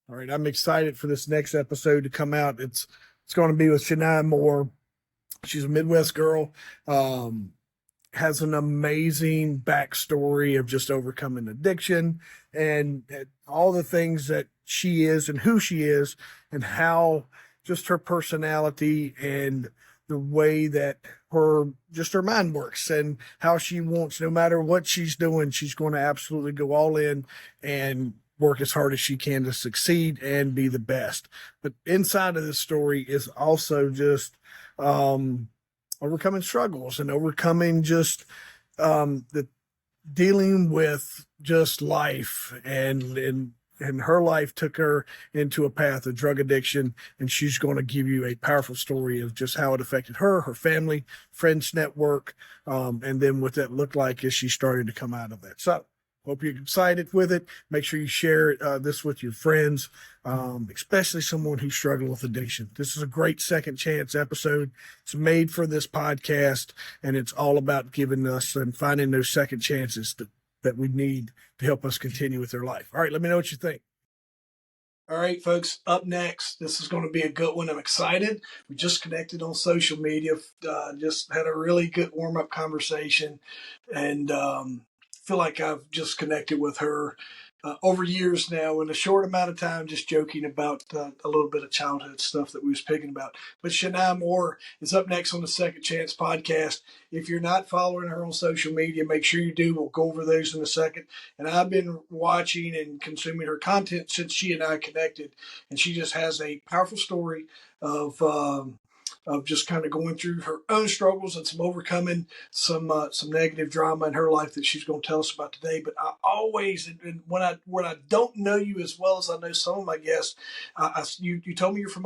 All right, I'm excited for this next episode to come out. It's going to be with Shania Moore. She's a Midwest girl. Um, has an amazing backstory of just overcoming addiction and all the things that she is and who she is and how just her personality and the way that her mind works and how she wants, no matter what she's doing, she's going to absolutely go all in and work as hard as she can to succeed and be the best. But inside of this story is also just overcoming struggles and overcoming just the dealing with just life and her life took her into a path of drug addiction, and she's going to give you a powerful story of just how it affected her, her family, friends network, and then what that looked like as she started to come out of that. So hope you're excited with it. Make sure you share this with your friends, especially someone who's struggling with addiction. This is a great second chance episode. It's made for this podcast, and it's all about giving us and finding those second chances that we need to help us continue with their life. All right, let me know what you think. All right, folks, up next, this is going to be a good one. I'm excited. We just connected on social media, just had a really good warm-up conversation, and feel like I've just connected with her over years now in a short amount of time, just joking about a little bit of childhood stuff that we was picking about. But Shania Moore is up next on the Second Chance podcast. If you're not following her on social media, make sure you do. We'll go over those in a second. And I've been watching and consuming her content since she and I connected. And she just has a powerful story of just kind of going through her own struggles and some overcoming some negative drama in her life that she's going to tell us about today. But I always, and when I don't know you as well as I know some of my guests, you told me you're from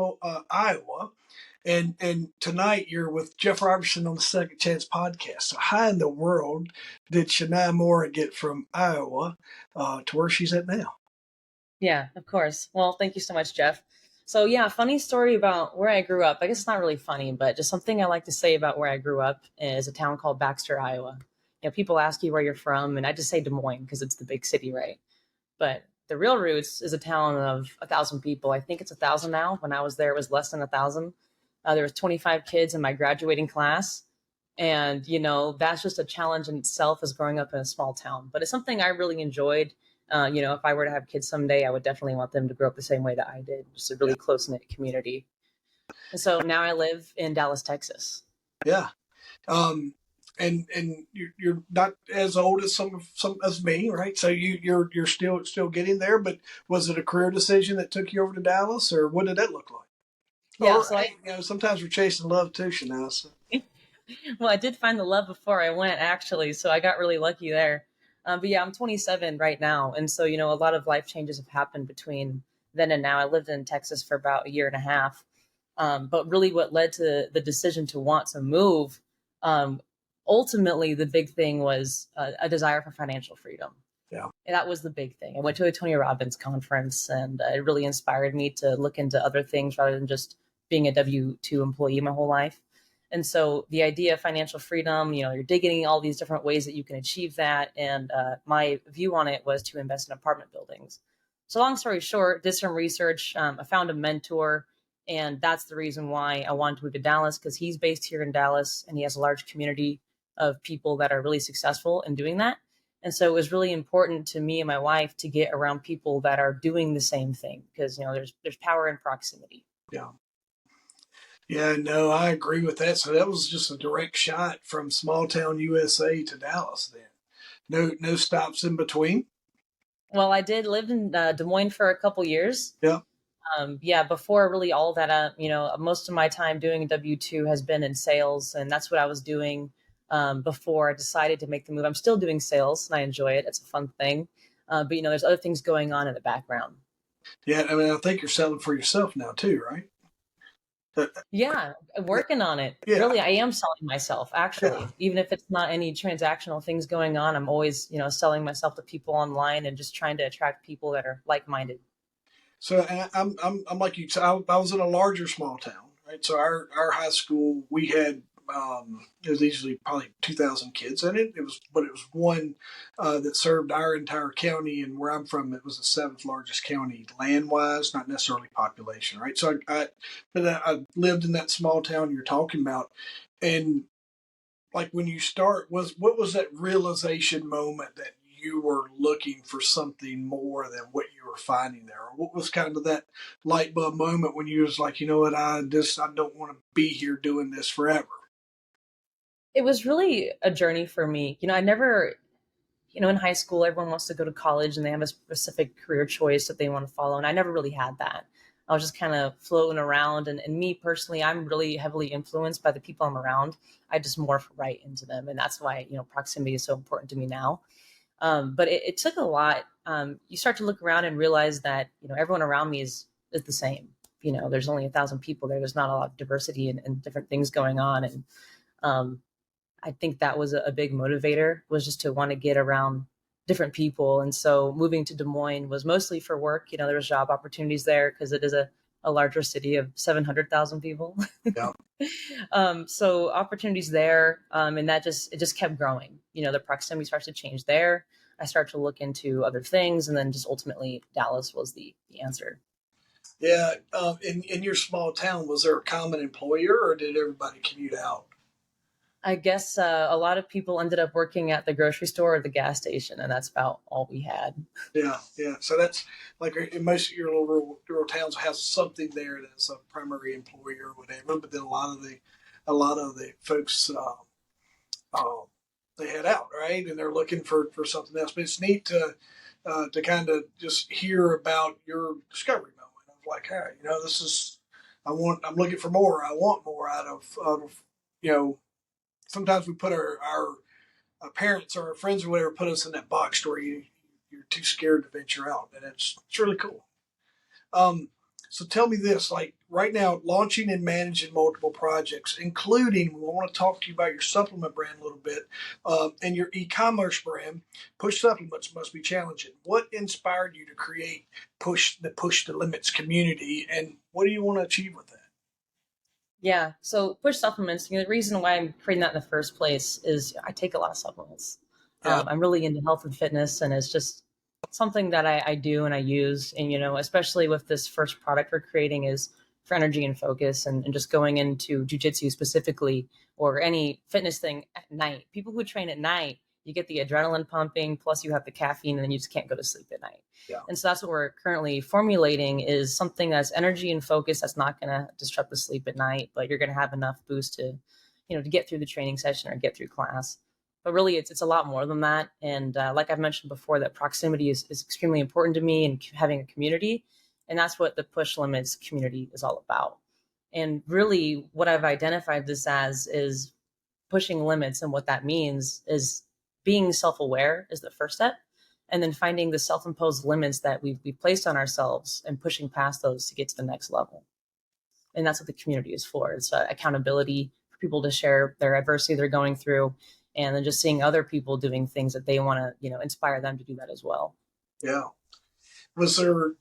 Iowa, and tonight you're with Jeff Robertson on the Second Chance podcast. So how in the world did Shania Moore get from Iowa to where she's at now? Yeah, of course. Well, thank you so much, Jeff. So yeah, funny story about where I grew up. I guess it's not really funny, but just something I like to say about where I grew up is a town called Baxter, Iowa. People ask you where you're from, and I just say Des Moines because it's the big city, right? But the real roots is a town of 1,000 people. I think it's 1,000 now. When I was there, it was less than 1,000. There was 25 kids in my graduating class. And, that's just a challenge in itself as growing up in a small town. But it's something I really enjoyed. If I were to have kids someday, I would definitely want them to grow up the same way that I did, just a really close-knit community. And so now I live in Dallas, Texas. Yeah. And you're not as old as some as me, right? So you're still getting there, but was it a career decision that took you over to Dallas, or what did that look like? Yeah, or, so sometimes we're chasing love too, Shania. So. Well, I did find the love before I went, actually, so I got really lucky there. But yeah, I'm 27 right now. And so, a lot of life changes have happened between then and now. I lived in Texas for about a year and a half. But really what led to the decision to want to move, ultimately, the big thing was a desire for financial freedom. Yeah. And that was the big thing. I went to a Tony Robbins conference, and it really inspired me to look into other things rather than just being a W-2 employee my whole life. And so the idea of financial freedom, you're digging all these different ways that you can achieve that. And my view on it was to invest in apartment buildings. So long story short, did some research. I found a mentor, and that's the reason why I wanted to move to Dallas, because he's based here in Dallas and he has a large community of people that are really successful in doing that. And so it was really important to me and my wife to get around people that are doing the same thing, because, there's power in proximity. Yeah. Yeah, no, I agree with that. So that was just a direct shot from small town USA to Dallas then. No stops in between? Well, I did live in Des Moines for a couple years. Yeah. Before really all that, most of my time doing W-2 has been in sales, and that's what I was doing before I decided to make the move. I'm still doing sales, and I enjoy it. It's a fun thing. But, there's other things going on in the background. Yeah, I mean, I think you're selling for yourself now too, right? Yeah, working on it. Yeah. Really, I am selling myself, actually. Yeah. Even if it's not any transactional things going on, I'm always, selling myself to people online and just trying to attract people that are like-minded. So I'm like you. So I was in a larger small town, right? So our high school, we had It was easily probably 2,000 kids in it. But it was one that served our entire county, and where I'm from, it was the seventh largest county land wise, not necessarily population, right? So I lived in that small town you're talking about, and like when you start, what was that realization moment that you were looking for something more than what you were finding there? Or what was kind of that light bulb moment when you was like, you know what, I don't want to be here doing this forever. It was really a journey for me. I never, in high school, everyone wants to go to college and they have a specific career choice that they want to follow. And I never really had that. I was just kind of floating around. And me personally, I'm really heavily influenced by the people I'm around. I just morph right into them. And that's why, proximity is so important to me now. But it took a lot. You start to look around and realize that, everyone around me is the same. There's only 1,000 people there. There's not a lot of diversity and different things going on. And um, I think that was a big motivator, was just to want to get around different people. And so moving to Des Moines was mostly for work. There was job opportunities there because it is a larger city of 700,000 people. Yeah. So opportunities there. And it just kept growing. The proximity starts to change there. I start to look into other things. And then just ultimately Dallas was the answer. Yeah. In your small town, was there a common employer or did everybody commute out? I guess a lot of people ended up working at the grocery store or the gas station, and that's about all we had. Yeah, yeah. So that's like in most of your little rural towns has something there that's a primary employer or whatever. But then a lot of the folks uh, they head out, right, and they're looking for something else. But it's neat to kind of just hear about your discovery moment of like, hey, this is I'm looking for more. I want more out of you know. Sometimes we put our parents or our friends or whatever put us in that box where you're too scared to venture out, and it's really cool. Um, so tell me this, like right now, launching and managing multiple projects, including, we want to talk to you about your supplement brand a little bit, and your e-commerce brand. Push supplements must be challenging. What inspired you to create Push the Limits community, and what do you want to achieve with that? Yeah. So push supplements. The reason why I'm creating that in the first place is I take a lot of supplements. Yeah, I'm really into health and fitness, and it's just something that I do and I use. And especially with this first product we're creating is for energy and focus, and just going into jujitsu specifically or any fitness thing at night. People who train at night, you get the adrenaline pumping, plus you have the caffeine, and then you just can't go to sleep at night. yeah, And so that's what we're currently formulating, is something that's energy and focus that's not going to disrupt the sleep at night, but you're going to have enough boost to get through the training session or get through class. But really, it's a lot more than that. And like I've mentioned before, that proximity is extremely important to me, and having a community. And that's what the Push Limits community is all about. And really, what I've identified this as is pushing limits. And what that means is being self aware is the first step, and then finding the self-imposed limits that we've placed on ourselves and pushing past those to get to the next level. And that's what the community is for. It's accountability for people to share their adversity they're going through, and then just seeing other people doing things that they want to inspire them to do that as well. yeah. Was there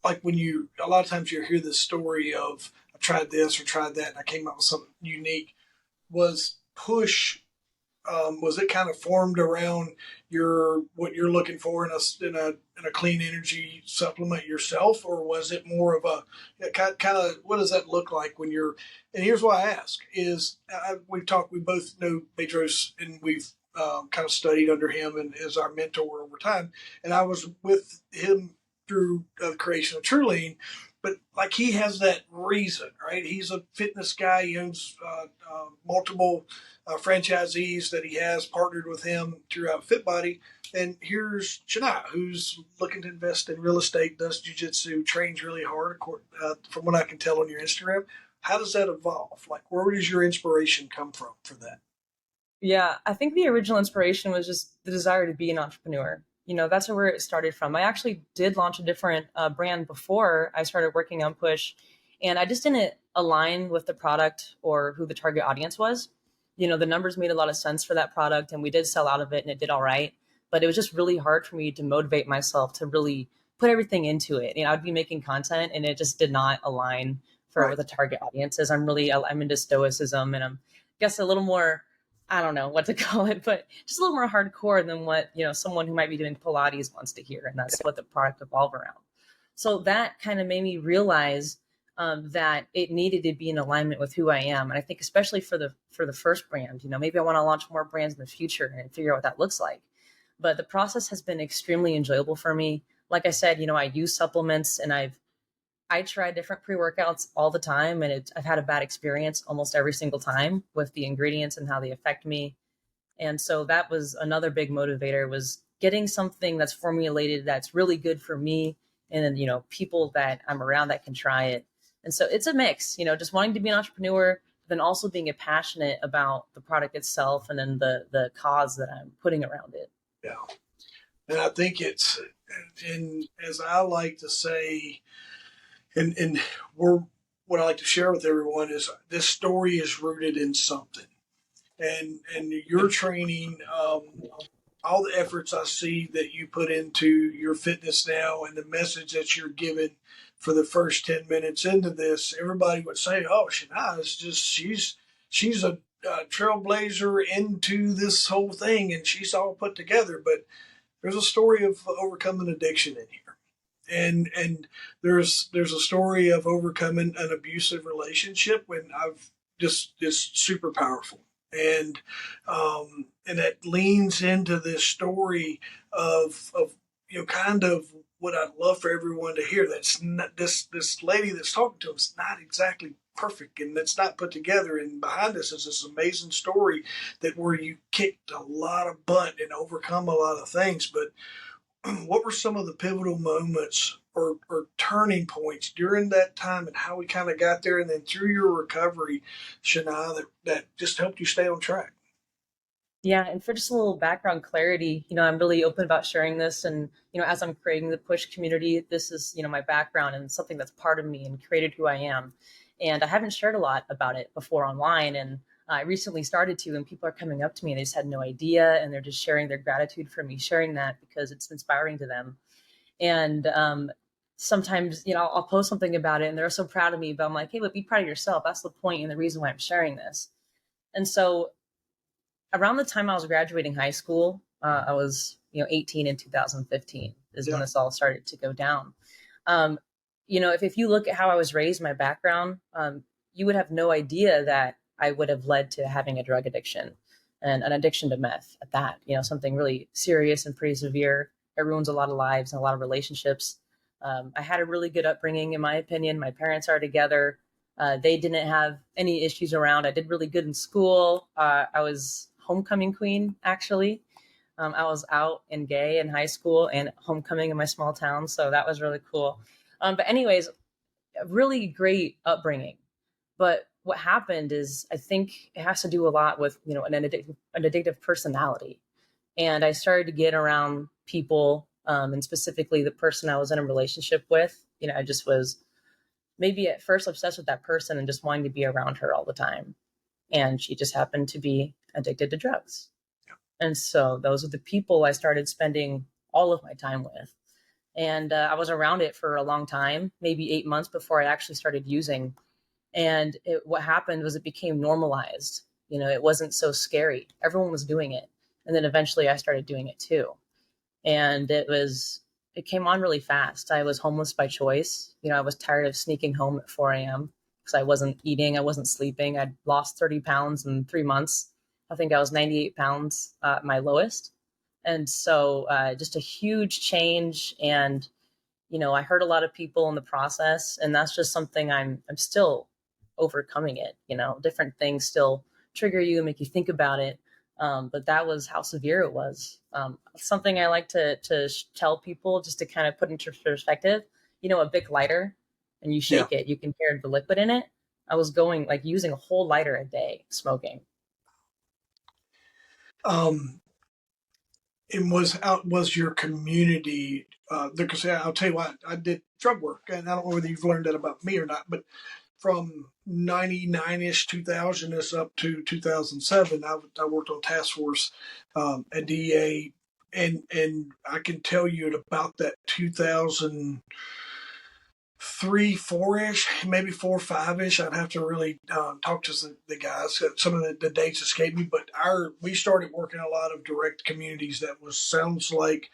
like when you a lot of times you hear this story of I tried this or tried that and I came up with something unique. Was Push was it kind of formed around your what you're looking for in a clean energy supplement yourself, or was it more of a kind of what does that look like when you're? And here's why I ask: is we both know Bedros, and we've kind of studied under him and as our mentor over time, and I was with him through the creation of Truline. But like he has that reason, right? He's a fitness guy. He owns multiple franchisees that he has partnered with him throughout FitBody. And here's Shania, who's looking to invest in real estate, does jujitsu, trains really hard, from what I can tell on your Instagram. How does that evolve? Like, where does your inspiration come from for that? Yeah, I think the original inspiration was just the desire to be an entrepreneur. That's where it started from. I actually did launch a different brand before I started working on Push, and I just didn't align with the product or who the target audience was. The numbers made a lot of sense for that product, and we did sell out of it, and it did all right. But it was just really hard for me to motivate myself to really put everything into it. I'd be making content, and it just did not align for what the target audience is. I'm into stoicism, and I'm I guess a little more, I don't know what to call it, but just a little more hardcore than what, someone who might be doing Pilates wants to hear. And that's what the product evolved around. So that kind of made me realize that it needed to be in alignment with who I am. And I think especially for the first brand, maybe I want to launch more brands in the future and figure out what that looks like. But the process has been extremely enjoyable for me. Like I said, I use supplements, and I try different pre-workouts all the time, and I've had a bad experience almost every single time with the ingredients and how they affect me. And so that was another big motivator, was getting something that's formulated that's really good for me, and then, people that I'm around that can try it. And so it's a mix, just wanting to be an entrepreneur, but then also being passionate about the product itself, and then the cause that I'm putting around it. Yeah. And I think and as I like to say, and what I like to share with everyone is this story is rooted in something. And your training, all the efforts I see that you put into your fitness now, and the message that you're giving for the first 10 minutes into this, everybody would say, oh, Shania is just, she's a trailblazer into this whole thing, and she's all put together. But there's a story of overcoming addiction in here. And there's a story of overcoming an abusive relationship, when I've just super powerful. And that leans into this story of kind of what I'd love for everyone to hear. That's not this lady that's talking to us, not exactly perfect, and that's not put together. And behind us is this amazing story that where you kicked a lot of butt and overcome a lot of things. But what were some of the pivotal moments or turning points during that time, and how we kind of got there, and then through your recovery, Shania, that just helped you stay on track? Yeah, and for just a little background clarity, I'm really open about sharing this. And, as I'm creating the Push community, this is, my background and something that's part of me and created who I am. And I haven't shared a lot about it before online. And I recently started to, and people are coming up to me and they just had no idea. And they're just sharing their gratitude for me sharing that, because it's inspiring to them. And sometimes, I'll post something about it and they're so proud of me, but I'm like, hey, but be proud of yourself. That's the point and the reason why I'm sharing this. And so around the time I was graduating high school, I was 18 in 2015 is when this all started to go down. If you look at how I was raised, my background, you would have no idea that I would have led to having a drug addiction, and an addiction to meth at that. Something really serious and pretty severe. It ruins a lot of lives and a lot of relationships. I had a really good upbringing, in my opinion. My parents are together. They didn't have any issues around. I did really good in school. I was homecoming queen, actually. I was out and gay in high school and homecoming in my small town. So that was really cool. But anyways, a really great upbringing. But what happened is, I think it has to do a lot with, an addictive personality. And I started to get around people, and specifically the person I was in a relationship with. I just was maybe at first obsessed with that person and just wanting to be around her all the time. And she just happened to be addicted to drugs. And so those are the people I started spending all of my time with. And I was around it for a long time, maybe 8 months before I actually started using. And what happened was it became normalized. It wasn't so scary. Everyone was doing it. And then eventually I started doing it too. And it came on really fast. I was homeless by choice. I was tired of sneaking home at 4 a.m. because I wasn't eating, I wasn't sleeping. I'd lost 30 pounds in 3 months. I think I was 98 pounds at my lowest. And so just a huge change. And, I hurt a lot of people in the process. And that's just something I'm still overcoming it. Different things still trigger you and make you think about it. But that was how severe it was. Something I like to tell people, just to kind of put into perspective, a big lighter, and you shake it, you can hear the liquid in it. I was going using a whole lighter a day smoking. And was your community, because I'll tell you what, I did drug work, and I don't know whether you've learned that about me or not, but from 99-ish 2000 ish up to 2007, I worked on task force at DEA, and I can tell you at about that 2005 3, 4-ish, maybe 4, 5-ish. I'd have to really talk to the guys. Some of the dates escape me, but we started working a lot of direct communities that sounds like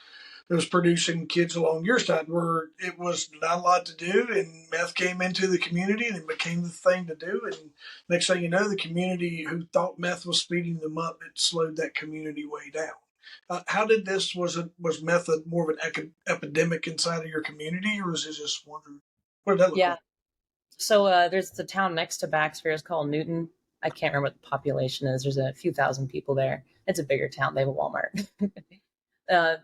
it was producing kids along your side where it was not a lot to do, and meth came into the community and it became the thing to do. And next thing you know, the community who thought meth was speeding them up, it slowed that community way down. How did this was meth more of an epidemic inside of your community, or was it just one? What did that look Yeah. like? So there's the town next to Baxter is called Newton. I can't remember what the population is. There's a few thousand people there. It's a bigger town. They have a Walmart.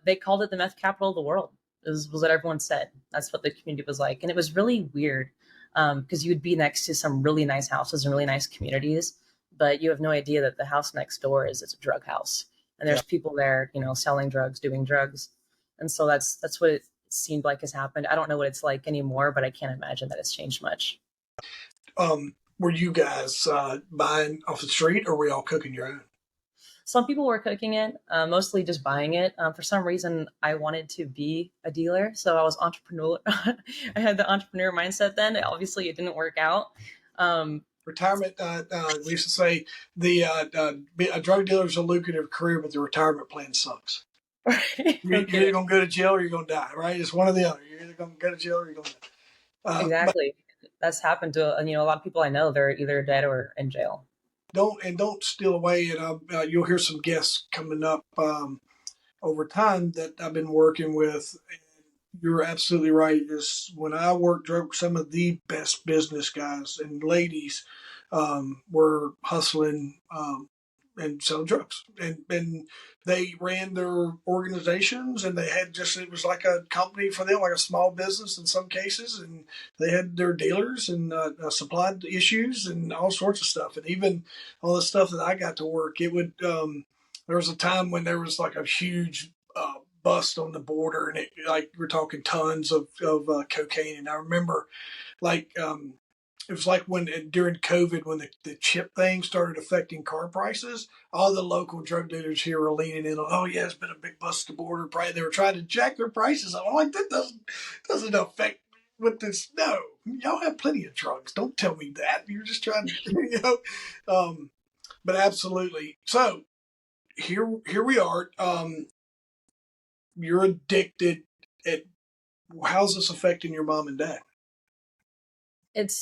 They called it the meth capital of the world. Was what everyone said. That's what the community was like, and it was really weird because you would be next to some really nice houses and really nice communities, but you have no idea that the house next door is it's a drug house, and Yeah. there's people there, selling drugs, doing drugs, and so that's what it seemed like has happened. I don't know what it's like anymore, but I can't imagine that it's changed much. Were you guys buying off the street, or were y'all cooking your own? Some people were cooking it, mostly just buying it. For some reason, I wanted to be a dealer, so I was entrepreneur. I had the entrepreneur mindset then. Obviously, it didn't work out. Um, Retirement. We used to say a drug dealer is a lucrative career, but the retirement plan sucks. You're either okay, gonna go to jail or you're gonna die. Right? It's one or the other. You're either gonna go to jail or you're gonna die. But exactly. That's happened to a lot of people I know. They're either dead or in jail. don't steal away. And you'll hear some guests coming up over time that I've been working with. You're absolutely right. Is when I worked, some of the best business guys and ladies were hustling and selling drugs, and they ran their organizations, and they had it was like a company for them, like a small business in some cases, and they had their dealers and supply issues and all sorts of stuff, and even all the stuff that I got to work, it would. There was a time when there was like a huge bust on the border, and like we're talking tons of cocaine. And I remember like it was like when during COVID when the chip thing started affecting car prices, all the local drug dealers here were leaning in on, oh yeah, it's been a big bust at the border. They were trying to jack their prices up. I'm like, that doesn't affect with this. No, y'all have plenty of drugs. Don't tell me that. You're just trying to, but absolutely. So here we are. You're addicted. At how's this affecting your mom and dad?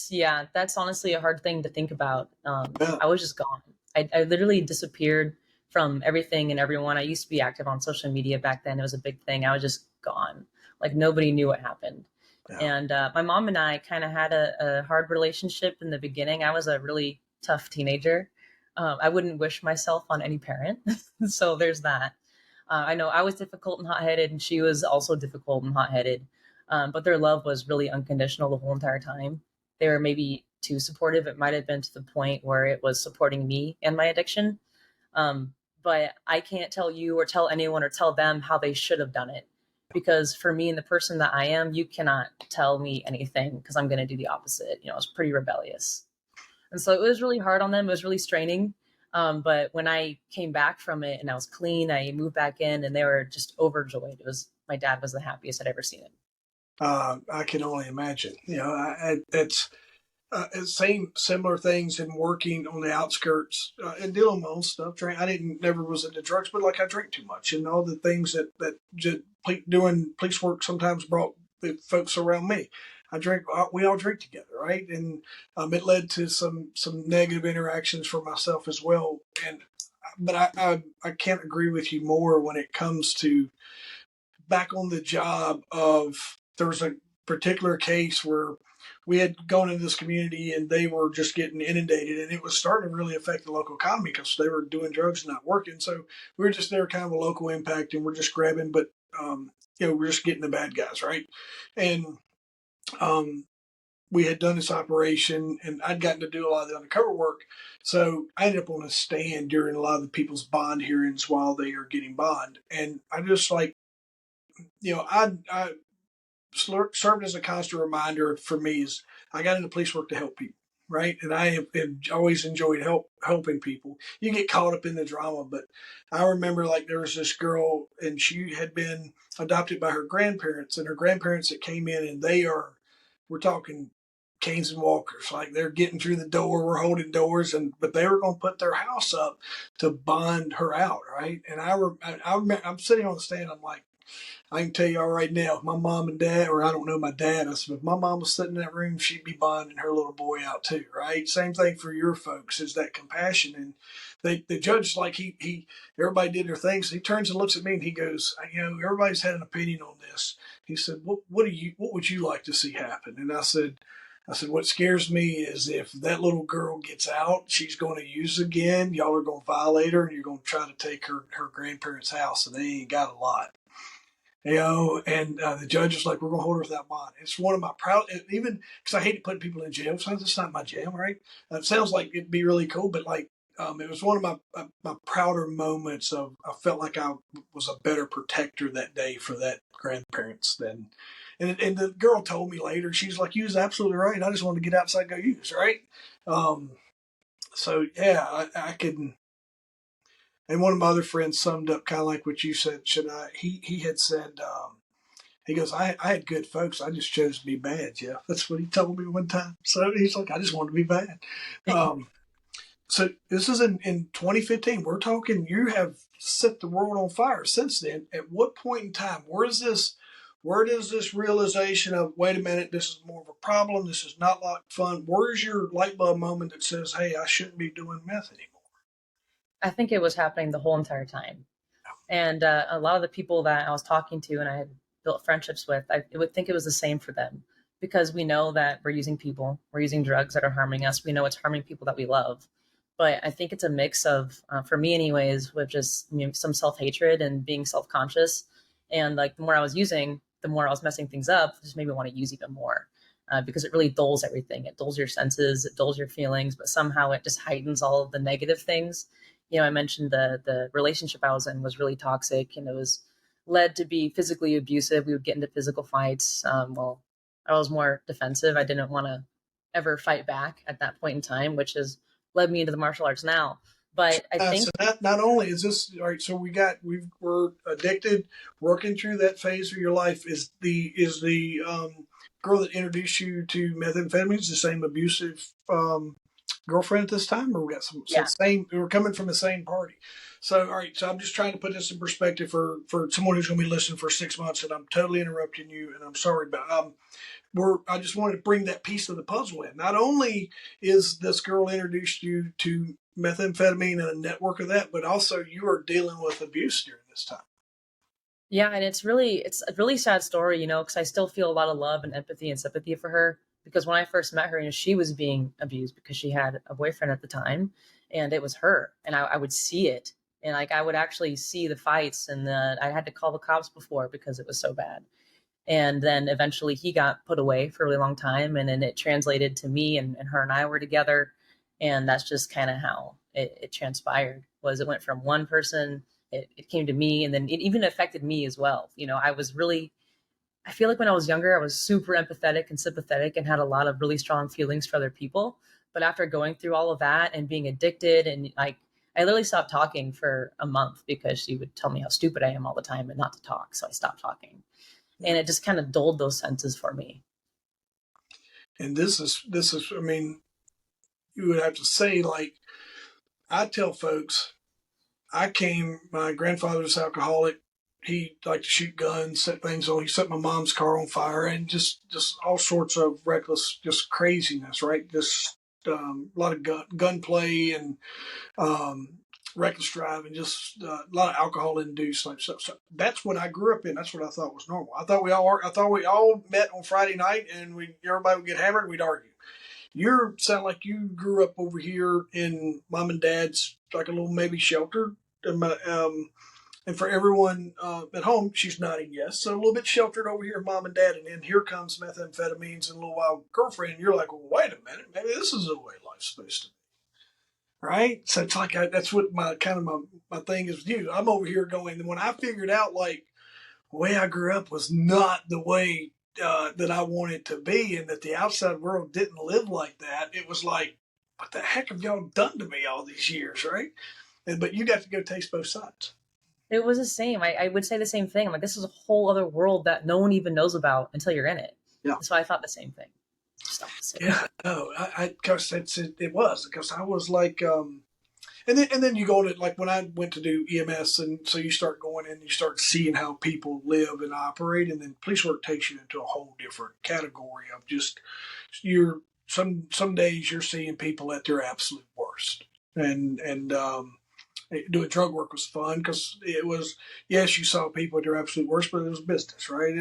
Yeah, that's honestly a hard thing to think about. Yeah. I was just gone. I literally disappeared from everything and everyone. I used to be active on social media back then. It was a big thing. I was just gone. Like nobody knew what happened. Yeah. And my mom and I kind of had a hard relationship in the beginning. I was a really tough teenager. I wouldn't wish myself on any parent. So there's that. I know I was difficult and hot headed, and she was also difficult and hot headed. But their love was really unconditional the whole entire time. They were maybe too supportive. It might have been to the point where it was supporting me and my addiction. But I can't tell you or tell anyone or tell them how they should have done it. Because for me and the person that I am, you cannot tell me anything because I'm going to do the opposite. I was pretty rebellious. And so it was really hard on them. It was really straining. But when I came back from it and I was clean, I moved back in and they were just overjoyed. My dad was the happiest I'd ever seen him. I can only imagine. It's same similar things in working on the outskirts and dealing with my own stuff. I didn't never was into drugs, but like I drank too much, and all the things that just doing police work sometimes brought the folks around me. I drink. We all drink together, right? And it led to some negative interactions for myself as well. And but I can't agree with you more when it comes to back on the job of there was a particular case where we had gone into this community and they were just getting inundated and it was starting to really affect the local economy because they were doing drugs and not working. So we were just there kind of a local impact and we're just grabbing, but we're just getting the bad guys, right? And um, we had done this operation and I'd gotten to do a lot of the undercover work. So I ended up on a stand during a lot of the people's bond hearings while they are getting bond. And I just like, I served as a constant reminder for me is I got into police work to help people, right? And I have always enjoyed helping people. You get caught up in the drama, but I remember like there was this girl and she had been adopted by her grandparents, and her grandparents that came in and they are we're talking canes and walkers. Like they're getting through the door, we're holding doors, but they were going to put their house up to bond her out, right? And I'm sitting on the stand. I'm like, I can tell you all right now, if my mom and dad, or I don't know my dad, I said, if my mom was sitting in that room, she'd be bonding her little boy out too, right? Same thing for your folks is that compassion. And the judge, like everybody did their thing. So he turns and looks at me and he goes, everybody's had an opinion on this. He said, what would you like to see happen? And I said, what scares me is if that little girl gets out, she's going to use again. Y'all are going to violate her and you're going to try to take her grandparents' house and they ain't got a lot. And the judge is like, we're going to hold her without bond. It's one of my proud, even because I hate putting people in jail. Sometimes it's not my jail, right? It sounds like it'd be really cool, but like, it was one of my prouder moments of I felt like I was a better protector that day for that grandparents than, and the girl told me later, she's like, you was absolutely right. I just wanted to get outside and go use, right? Um, so yeah, I can. And one of my other friends summed up kind of like what you said, should I? He had said, he goes, I had good folks. I just chose to be bad, Jeff. That's what he told me one time. So he's like, I just wanted to be bad. So this is in 2015. We're talking, you have set the world on fire since then. At what point in time, where does this realization of, wait a minute, this is more of a problem. This is not like fun. Where's your light bulb moment that says, hey, I shouldn't be doing meth anymore? I think it was happening the whole entire time. And a lot of the people that I was talking to and I had built friendships with, I would think it was the same for them because we know that we're using people, we're using drugs that are harming us. We know it's harming people that we love. But I think it's a mix of, for me anyways, with just some self-hatred and being self-conscious. And like the more I was using, the more I was messing things up, just made me want to use even more. Because it really dulls everything. It dulls your senses, it dulls your feelings, but somehow it just heightens all of the negative things. I mentioned the relationship I was in was really toxic and it was led to be physically abusive. We would get into physical fights. Well, I was more defensive. I didn't want to ever fight back at that point in time, which has led me into the martial arts now. But I think, So not only is this all right, so we're addicted, working through that phase of your life. Is the girl that introduced you to methamphetamines the same abusive girlfriend at this time, or we got yeah, same? We're coming from the same party. So all right, so I'm just trying to put this in perspective for someone who's going to be listening for 6 months, and I'm totally interrupting you, and I'm sorry, but I just wanted to bring that piece of the puzzle in. Not only is this girl introduced you to methamphetamine and a network of that, but also you are dealing with abuse during this time. yeah, and it's a really sad story, because I still feel a lot of love and empathy and sympathy for her. Because when I first met her, she was being abused because she had a boyfriend at the time, and it was her, and I would see it, and like I would actually see the fights, and I had to call the cops before because it was so bad. And then eventually he got put away for a really long time, and then it translated to me, and her and I were together, and that's just kind of how it transpired. Was it went from one person, it came to me, and then it even affected me as well. I feel like when I was younger, I was super empathetic and sympathetic and had a lot of really strong feelings for other people. But after going through all of that and being addicted, and like I literally stopped talking for a month because she would tell me how stupid I am all the time and not to talk. So I stopped talking. And it just kind of dulled those senses for me. And I mean, you would have to say, like, I tell folks, my grandfather was alcoholic. He liked to shoot guns, set things on. He set my mom's car on fire, and just all sorts of reckless, just craziness, right? Just a lot of gunplay and um, reckless driving, just a lot of alcohol induced like stuff. So that's what I grew up in. That's what I thought was normal. I thought we all met on Friday night and everybody would get hammered and we'd argue. You sound like you grew up over here in mom and dad's like a little maybe sheltered. And for everyone at home, she's nodding yes. So a little bit sheltered over here, mom and dad, and then here comes methamphetamines and a little wild girlfriend. And you're like, well, wait a minute, maybe this is the way life's supposed to be, right? So it's like that's what my thing is with you. I'm over here going. When I figured out like the way I grew up was not the way that I wanted to be, and that the outside world didn't live like that, it was like, what the heck have y'all done to me all these years, right? But you got to go taste both sides. It was the same. I would say the same thing. I'm like, this is a whole other world that no one even knows about until you're in it. Yeah. So I thought the same thing. Just opposite. Yeah, no, because it was because I was like, and then you go to like when I went to do EMS, and so you start going in, you start seeing how people live and operate, and then police work takes you into a whole different category of just you're some days you're seeing people at their absolute worst, and doing drug work was fun because it was, yes, you saw people at their absolute worst, but it was business, right?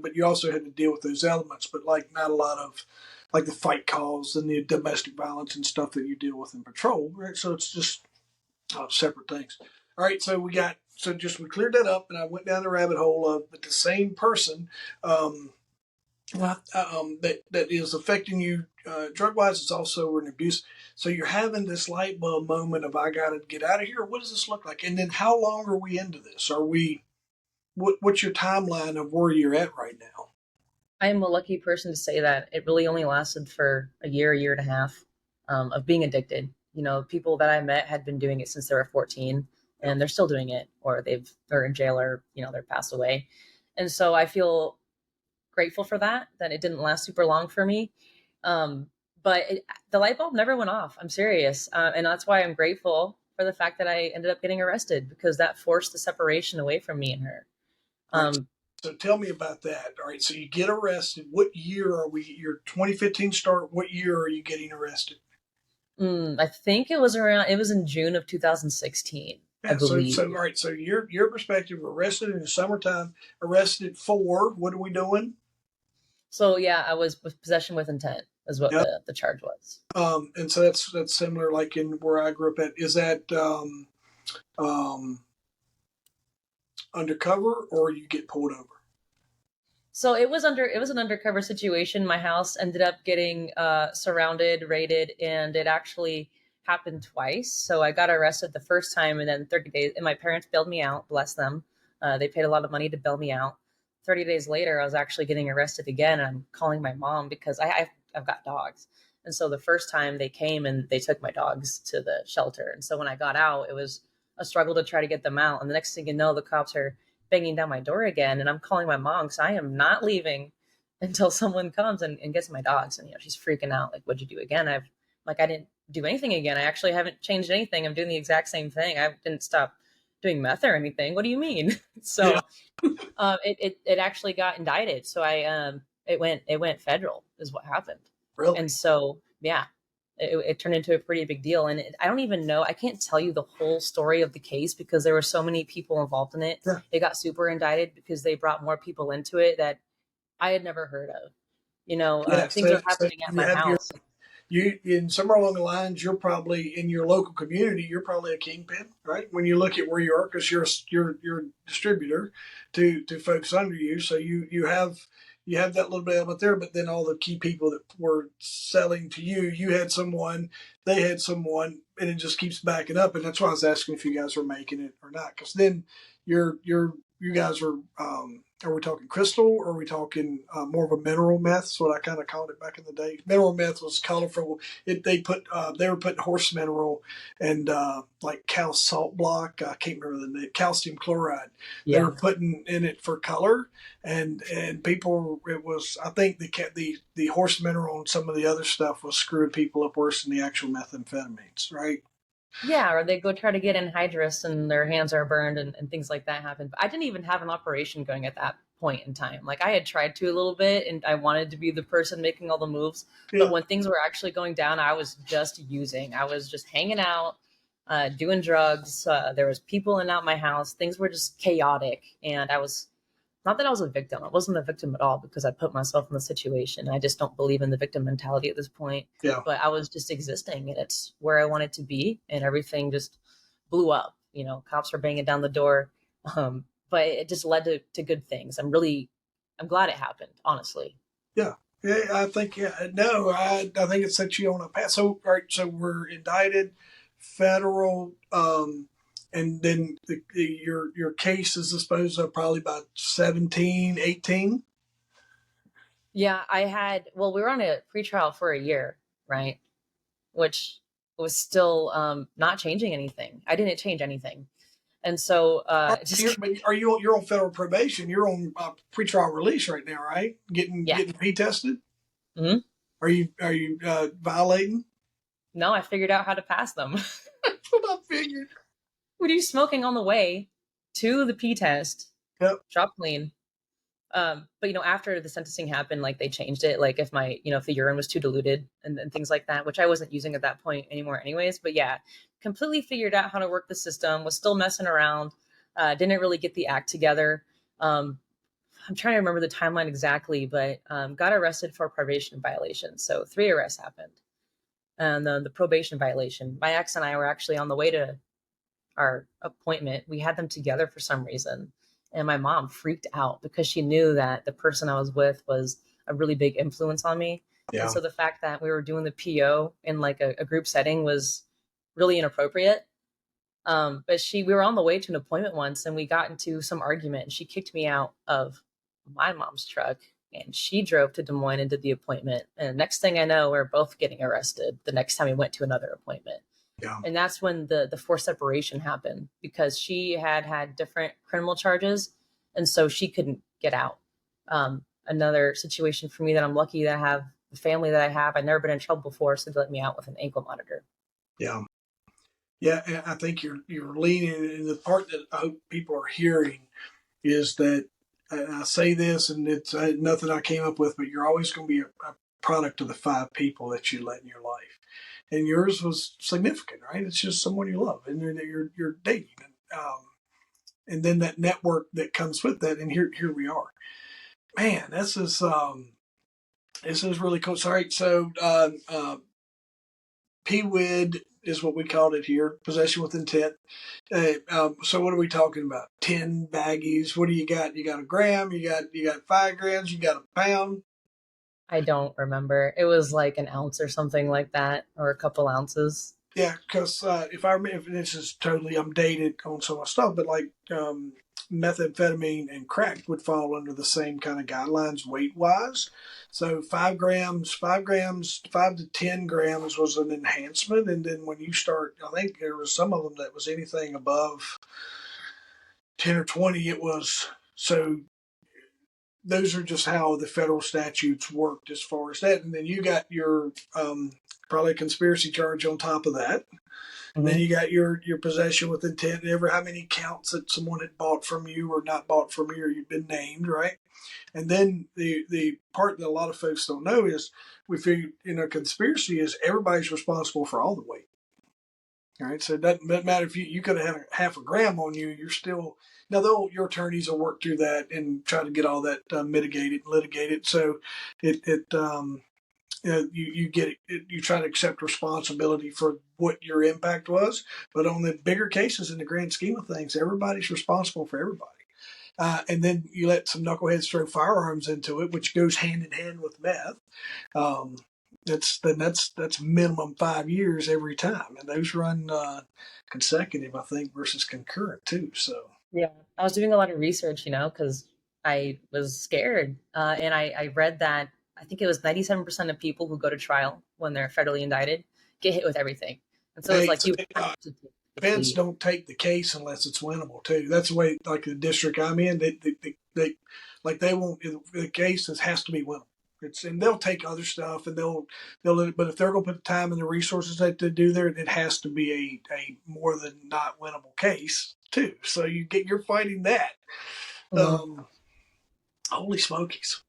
But you also had to deal with those elements, but like not a lot of like the fight calls and the domestic violence and stuff that you deal with in patrol, right? So it's just separate things. All right, so we cleared that up, and I went down the rabbit hole of but the same person. Um, that is affecting you drug wise. It's also an abuse. So you're having this light bulb moment of I got to get out of here. What does this look like? And then how long are we into this? Are we? What's your timeline of where you're at right now? I am a lucky person to say that it really only lasted for a year and a half of being addicted. You know, people that I met had been doing it since they were 14, and they're still doing it, or they're in jail, or they're passed away. And so I feel grateful for that it didn't last super long for me. Um, but the light bulb never went off. I'm serious. And that's why I'm grateful for the fact that I ended up getting arrested, because that forced the separation away from me and her. Right. So tell me about that. All right. So you get arrested. What year are we? Your 2015 start. What year are you getting arrested? I think it was in June of 2016. Yeah, I believe. So all right. So your perspective, arrested in the summertime. Arrested for what are we doing? So yeah, I was with possession with intent is what Yep. the charge was. And so that's similar, like in where I grew up at. Is that um, undercover or you get pulled over? So it was an undercover situation. My house ended up getting surrounded, raided, and it actually happened twice. So I got arrested the first time, and then 30 days, and my parents bailed me out. Bless them. They paid a lot of money to bail me out. 30 days later, I was actually getting arrested again, and I'm calling my mom because I've got dogs. And so the first time they came and they took my dogs to the shelter. And so when I got out, it was a struggle to try to get them out. And the next thing you know, the cops are banging down my door again, and I'm calling my mom because I am not leaving until someone comes and gets my dogs. And she's freaking out, like, what'd you do again? I didn't do anything again. I actually haven't changed anything. I'm doing the exact same thing. I didn't stop doing meth or anything. What do you mean? So it actually got indicted. So it went federal is what happened. Really? And so yeah, it turned into a pretty big deal. And I don't even know, I can't tell you the whole story of the case because there were so many people involved in it. Yeah. It got super indicted because they brought more people into it that I had never heard of. Things are happening at my house. You in somewhere along the lines, you're probably in your local community. You're probably a kingpin, right? When you look at where you are, because you're a distributor to folks under you, so you have that little bit element there. But then all the key people that were selling to you, you had someone, they had someone, and it just keeps backing up. And that's why I was asking if you guys were making it or not, because then you guys are we talking crystal or are we talking more of a mineral meth? That's what I kind of called it back in the day. Mineral meth was colorful. They were putting horse mineral and like cal salt block. I can't remember the name. Calcium chloride. Yeah. They were putting in it for color, and people. It was, I think the horse mineral and some of the other stuff was screwing people up worse than the actual methamphetamines, right? Yeah, or they go try to get anhydrous and their hands are burned and things like that happen. But I didn't even have an operation going at that point in time. Like I had tried to a little bit and I wanted to be the person making all the moves. Yeah. But when things were actually going down, I was just using. I was just hanging out, doing drugs. There was people in and out my house. Things were just chaotic. And I was, not that I was a victim. I wasn't a victim at all because I put myself in the situation. I just don't believe in the victim mentality at this point. Yeah. But I was just existing, and it's where I wanted to be, and everything just blew up. Cops were banging down the door, but it just led to good things. I'm glad it happened, honestly. Yeah. Yeah, I think I think it set you on a path. So, all right, so we're indicted, federal. And then your case is disposed of probably about 17, 18? Yeah, we were on a pretrial for a year, right? Which was still not changing anything. I didn't change anything. And so You're on federal probation. You're on pretrial release right now, right? yeah. Getting P tested. Hmm. Are you violating? No, I figured out how to pass them. That's what I figured. We do smoking on the way to the P test, Yep. drop clean. But after the sentencing happened, like they changed it. Like if if the urine was too diluted and things like that, which I wasn't using at that point anymore anyways. But yeah, completely figured out how to work the system, was still messing around, didn't really get the act together. I'm trying to remember the timeline exactly, but got arrested for probation violation. So 3 arrests happened. And then the probation violation, my ex and I were actually on the way to our appointment. We had them together for some reason. And my mom freaked out because she knew that the person I was with was a really big influence on me. Yeah. And so the fact that we were doing the PO in like a group setting was really inappropriate. But we were on the way to an appointment once and we got into some argument and she kicked me out of my mom's truck and she drove to Des Moines and did the appointment. And next thing I know, we're both getting arrested the next time we went to another appointment. Yeah. And that's when the forced separation happened because she had different criminal charges. And so she couldn't get out. Another situation for me that I'm lucky that I have the family that I have. I've never been in trouble before, so they let me out with an ankle monitor. Yeah. Yeah. And I think you're leaning in the part that I hope people are hearing is that, and I say this and it's nothing I came up with, but you're always going to be a product of the 5 people that you let in your life. And yours was significant, right? It's just someone you love and you're dating. And then that network that comes with that. And here we are. Man, this is really cool. Sorry. So, PWID is what we called it here, possession with intent. So what are we talking about? 10 baggies. What do you got? You got a gram, you got 5 grams, you got a pound. I don't remember. It was like an ounce or something like that, or a couple ounces. Yeah, because if I remember, if this is totally, I'm dated on some of my stuff, but like methamphetamine and crack would fall under the same kind of guidelines weight wise. So 5 grams, 5 to 10 grams was an enhancement. And then when you start, I think there was some of them that was anything above 10 or 20, it was. So those are just how the federal statutes worked as far as that. And then you got your probably a conspiracy charge on top of that. And then you got your possession with intent, ever how many counts that someone had bought from you or not bought from you or you've been named, right? And then the part that a lot of folks don't know is we figure in a conspiracy is everybody's responsible for all the weight. All right, so it doesn't matter if you could have had half a gram on you, you're still now. Your attorneys will work through that and try to get all that mitigated, litigated. So you get it, you try to accept responsibility for what your impact was. But on the bigger cases, in the grand scheme of things, everybody's responsible for everybody. And then you let some knuckleheads throw firearms into it, which goes hand in hand with meth. That's minimum 5 years every time, and those run consecutive, I think, versus concurrent too. So yeah, I was doing a lot of research, because I was scared, and I read that I think it was 97% of people who go to trial when they're federally indicted get hit with everything, and so it's like you have to take defense don't take the case unless it's winnable too. That's the way, like the district I'm in, they won't. The case has to be winnable. And they'll take other stuff and they'll but if they're going to put the time and the resources that to do there, it has to be a more than not winnable case too. So you're fighting that. Holy smokies.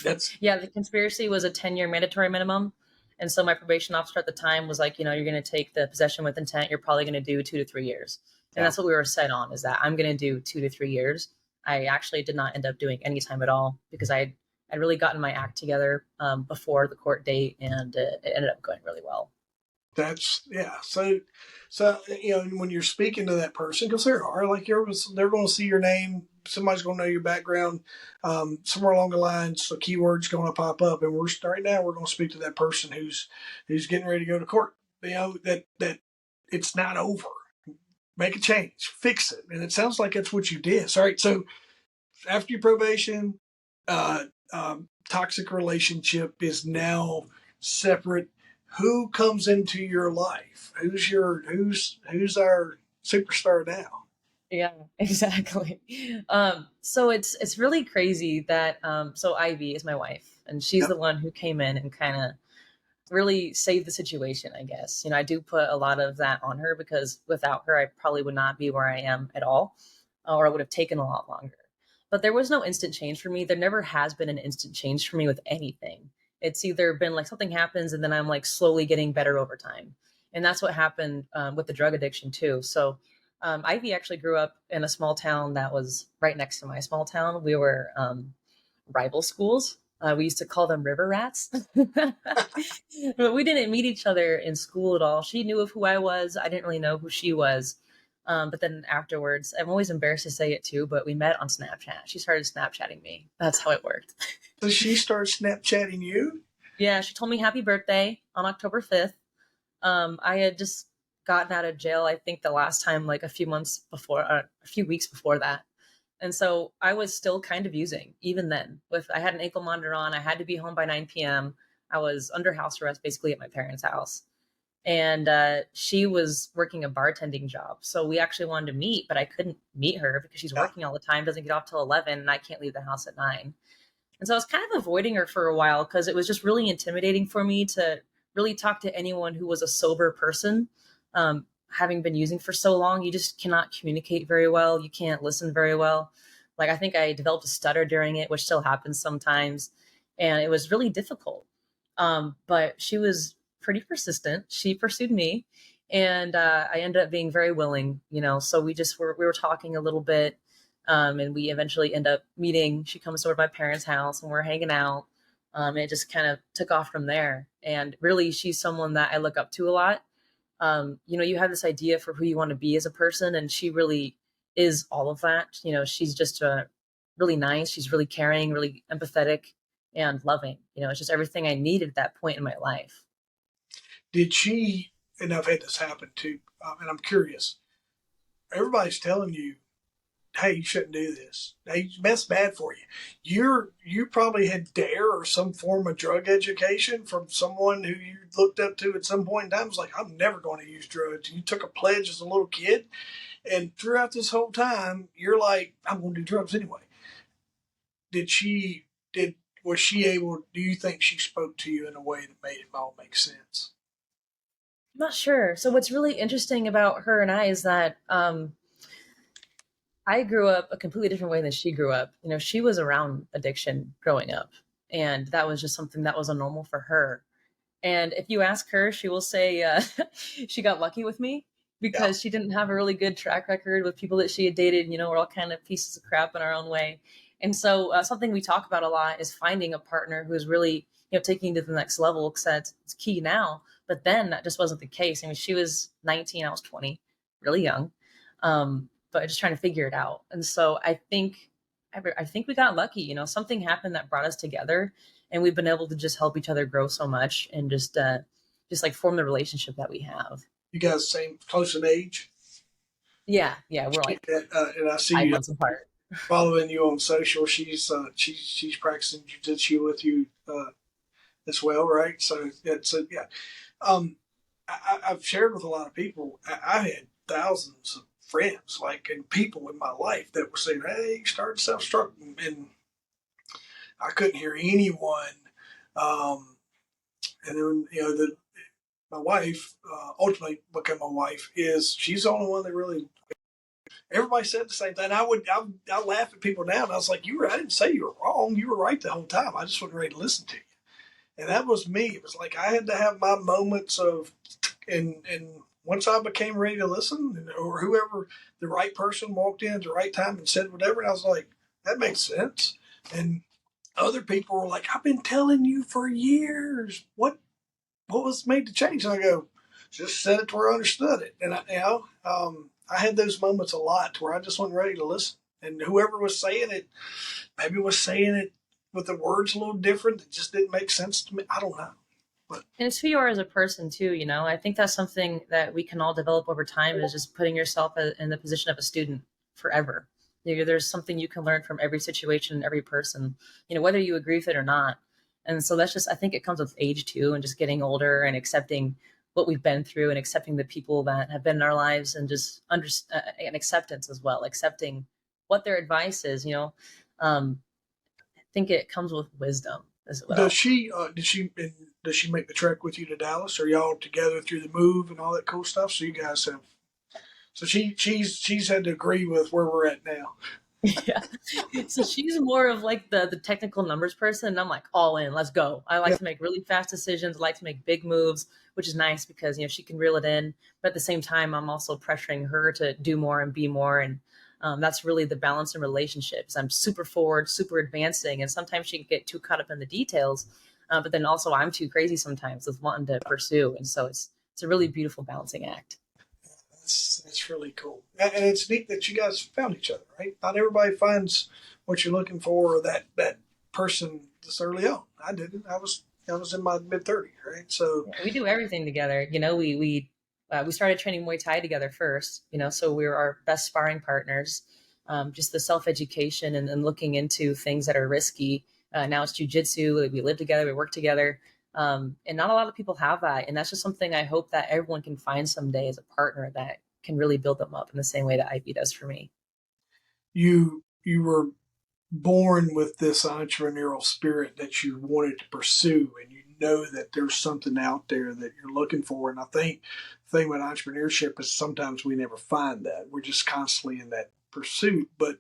That's yeah, the conspiracy was a 10-year mandatory minimum. And so my probation officer at the time was like, you're going to take the possession with intent. You're probably going to do 2 to 3 years. And that's what we were set on, is that I'm going to do 2 to 3 years. I actually did not end up doing any time at all because I'd really gotten my act together before the court date, and it ended up going really well. That's So when you're speaking to that person, because there are they're going to see your name, somebody's going to know your background, somewhere along the lines, a keyword's going to pop up, and right now we're going to speak to that person who's getting ready to go to court. That it's not over. Make a change, fix it, and it sounds like that's what you did. All right, so after your probation, toxic relationship is now separate. Who comes into your life? Who's our superstar now? Yeah, exactly. So it's really crazy that so Ivy is my wife, and she's Yeah. the one who came in and kind of really saved the situation, I guess. I do put a lot of that on her because without her, I probably would not be where I am at all, or it would have taken a lot longer. But there was no instant change for me. There never has been an instant change for me with anything. It's either been like something happens and then I'm like slowly getting better over time. And that's what happened with the drug addiction too. So Ivy actually grew up in a small town that was right next to my small town. We were rival schools. We used to call them river rats. But we didn't meet each other in school at all. She knew of who I was. I didn't really know who she was. But then afterwards, I'm always embarrassed to say it too, but we met on Snapchat. She started Snapchatting me. That's how it worked. So she started Snapchatting you? Yeah, she told me happy birthday on October 5th. I had just gotten out of jail, I think the last time, like a few months before, a few weeks before that. And so I was still kind of using even then. With I had an ankle monitor on, I had to be home by 9 p.m. I was under house arrest basically at my parents' house. And she was working a bartending job. So we actually wanted to meet, but I couldn't meet her because she's Yeah. working all the time, doesn't get off till 11, and I can't leave the house at 9. And so I was kind of avoiding her for a while because it was just really intimidating for me to really talk to anyone who was a sober person. Having been using for so long, you just cannot communicate very well. You can't listen very well. Like, I think I developed a stutter during it, which still happens sometimes. And it was really difficult. But she was pretty persistent. She pursued me. And I ended up being very willing, So we were talking a little bit, and we eventually end up meeting. She comes over to my parents' house and we're hanging out. It just kind of took off from there. And really, she's someone that I look up to a lot. You have this idea for who you want to be as a person, and she really is all of that. She's just really nice. She's really caring, really empathetic, and loving. It's just everything I needed at that point in my life. Did she, and I've had this happen too, and I'm curious, everybody's telling you, hey, you shouldn't do this. Hey, that's bad for you. You probably had DARE or some form of drug education from someone who you looked up to at some point in time. It was like, I'm never going to use drugs. You took a pledge as a little kid, and throughout this whole time, you're like, I'm going to do drugs anyway. Did she did was she able? Do you think she spoke to you in a way that made it all make sense? I'm not sure. So what's really interesting about her and I is that I grew up a completely different way than she grew up. She was around addiction growing up, and that was just something that was a normal for her. And if you ask her, she will say she got lucky with me Yeah, because she didn't have a really good track record with people that she had dated. We're all kind of pieces of crap in our own way. And so something we talk about a lot is finding a partner who's really, taking you to the next level, because that's key now. But then that just wasn't the case. I mean, she was 19, I was 20, really young, but just trying to figure it out. And so I think we got lucky. Something happened that brought us together, and we've been able to just help each other grow so much and just like form the relationship that we have. you guys same close in age, Yeah, we're like and I see 5 months apart. following you on social. She's practicing jujitsu with you as well, right? So yeah. Um, I've shared with a lot of people. I had thousands of friends, like, and people in my life that were saying, "Hey, start self-destruct," and I couldn't hear anyone. Um, and then my wife ultimately became my wife. She's the only one that really. Everybody said the same thing. I laugh at people now, and I was like, I didn't say you were wrong. You were right the whole time. I just wasn't ready to listen to you." And that was me. It was like I had to have my moments of, and once I became ready to listen, or whoever the right person walked in at the right time and said whatever, and I was like, that makes sense. And other people were like, I've been telling you for years. What was made to change? And I go, just said it to where I understood it. And I had those moments a lot to where I just wasn't ready to listen. And whoever was saying it, maybe was saying it with the words a little different. It just didn't make sense to me. I don't know. But And it's who you are as a person too. I think that's something that we can all develop over time, is just putting yourself in the position of a student forever. There's something you can learn from every situation and every person, whether you agree with it or not. And so that's just, I think it comes with age too, and just getting older and accepting what we've been through and accepting the people that have been in our lives, and just and acceptance as well, accepting what their advice is, I think it comes with wisdom as Does well. she? Does she make the trek with you to Dallas? Are y'all together through the move and all that cool stuff? So you guys have. So she's had to agree with where we're at now. Yeah. So she's more of like the technical numbers person, and I'm like all in, let's go. I like Yeah. to make really fast decisions, I like to make big moves, which is nice because she can reel it in. But at the same time, I'm also pressuring her to do more and be more. And that's really the balance in relationships. I'm super forward, super advancing, and sometimes she can get too caught up in the details. But then also I'm too crazy sometimes with wanting to pursue. And so it's a really beautiful balancing act. That's really cool, and it's neat that you guys found each other. Right? Not everybody finds what you're looking for, or that person this early on. I didn't. I was in my mid-30s, right? So Yeah, we do everything together. We started training Muay Thai together first. So we were our best sparring partners. Just the self education and looking into things that are risky. Now it's jujitsu. Like, we live together, we work together, and not a lot of people have that. And that's just something I hope that everyone can find someday as a partner that can really build them up in the same way that Ivy does for me. you were born with this entrepreneurial spirit that you wanted to pursue, and you know that there's something out there that you're looking for. And I think the thing with entrepreneurship is sometimes we never find that. We're just constantly in that pursuit. But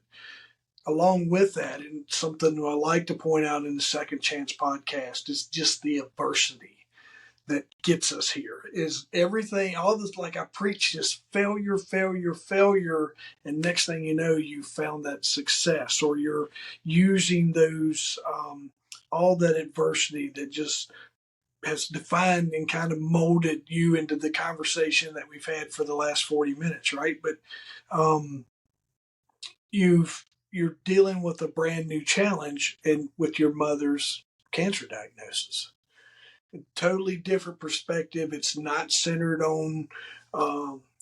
along with that, and something I like to point out in the Second Chance podcast, is just the adversity that gets us here. Is everything, all this, like I preach, just failure, failure, failure, and next thing you know, you found that success, or you're using those all that adversity that just has defined and kind of molded you into the conversation that we've had for the last 40 minutes, right? But um, you're dealing with a brand new challenge, and with your mother's cancer diagnosis, totally different perspective. It's not centered on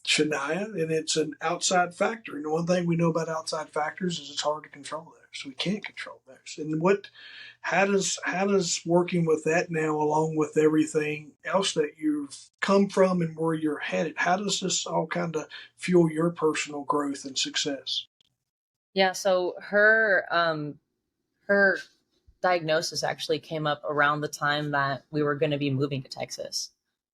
Shania, and it's an outside factor. And one thing we know about outside factors is it's hard to control those. We can't control those. And how does working with that now, along with everything else that you've come from and where you're headed, how does this all kind of fuel your personal growth and success? Yeah. So her diagnosis actually came up around the time that we were going to be moving to Texas.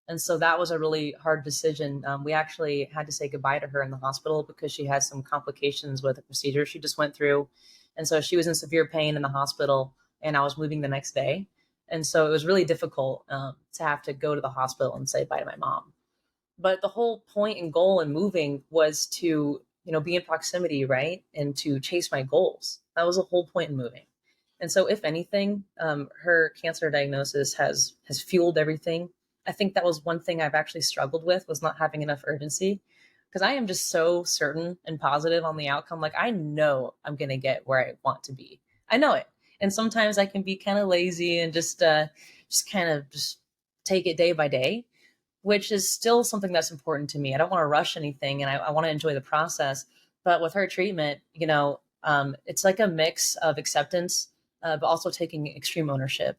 And so that was a really hard decision. We actually had to say goodbye to her in the hospital because she had some complications with a procedure she just went through. And so she was in severe pain in the hospital, and I was moving the next day. And so it was really difficult to have to go to the hospital and say bye to my mom. But the whole point and goal in moving was to, be in proximity, right? And to chase my goals. That was the whole point in moving. And so, if anything, her cancer diagnosis has fueled everything. I think that was one thing I've actually struggled with, was not having enough urgency, because I am just so certain and positive on the outcome. Like, I know I'm going to get where I want to be. I know it. And sometimes I can be kind of lazy and just kind of just take it day by day, which is still something that's important to me. I don't want to rush anything, and I want to enjoy the process. But with her treatment, it's like a mix of acceptance, but also taking extreme ownership.